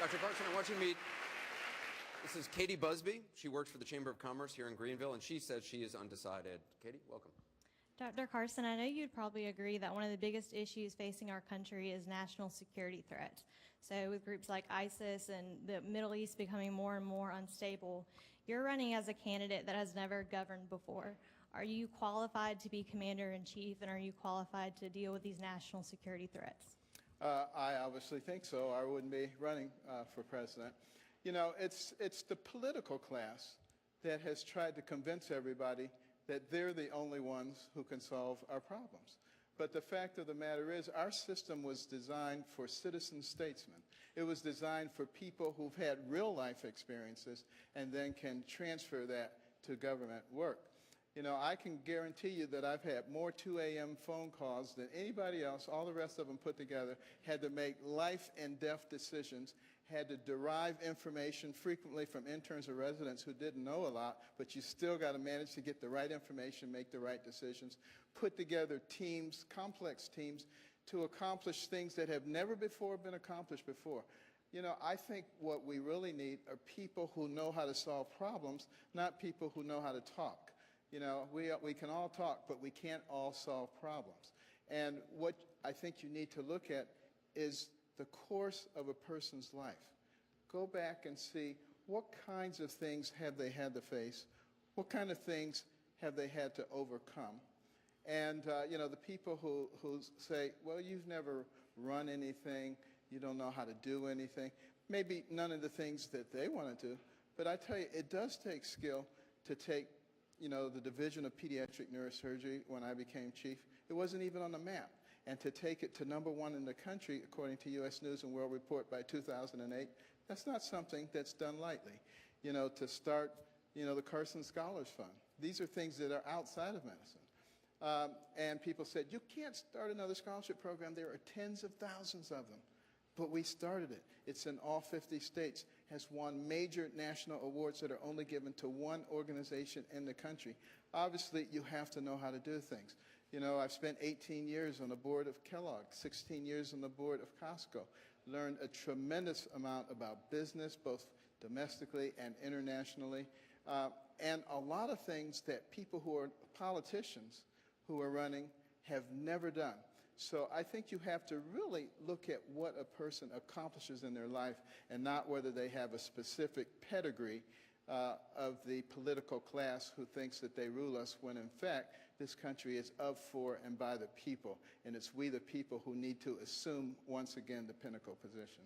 Dr. Carson, I want you to meet, this is Katie Busby. She works for the Chamber of Commerce here in Greenville, and she says she is undecided. Katie, welcome. Dr. Carson, I know you'd probably agree that one of the biggest issues facing our country is national security threats. So with groups like ISIS and the Middle East becoming more and more unstable, you're running as a candidate that has never governed before. Are you qualified to be commander-in-chief, and are you qualified to deal with these national security threats? I obviously think so. I wouldn't be running for president. You know, it's the political class that has tried to convince everybody that they're the only ones who can solve our problems. But the fact of the matter is, our system was designed for citizen statesmen. It was designed for people who've had real life experiences and then can transfer that to government work. You know, I can guarantee you that I've had more 2 a.m. phone calls than anybody else, all the rest of them put together, had to make life and death decisions, had to derive information frequently from interns or residents who didn't know a lot, but you still got to manage to get the right information, make the right decisions, put together teams, complex teams, to accomplish things that have never before been accomplished before. You know, I think what we really need are people who know how to solve problems, not people who know how to talk. You know, we can all talk, but we can't all solve problems. And what I think you need to look at is the course of a person's life. Go back and see what kinds of things have they had to face, what kind of things have they had to overcome. And, you know, the people who say, well, you've never run anything, you don't know how to do anything, maybe none of the things that they want to do, but I tell you, it does take skill to take, you know, the Division of Pediatric Neurosurgery when I became chief. It wasn't even on the map. And to take it to #1 in the country, according to U.S. News and World Report by 2008, that's not something that's done lightly. You know, to start, you know, the Carson Scholars Fund. These are things that are outside of medicine. And people said, you can't start another scholarship program. There are tens of thousands of them. But we started it. It's in all 50 states, has won major national awards that are only given to one organization in the country. Obviously, you have to know how to do things. You know, I've spent 18 years on the board of Kellogg, 16 years on the board of Costco, learned a tremendous amount about business, both domestically and internationally, and a lot of things that people who are politicians who are running have never done. So I think you have to really look at what a person accomplishes in their life and not whether they have a specific pedigree of the political class who thinks that they rule us, when in fact this country is of, for, and by the people. And it's we the people who need to assume once again the pinnacle position.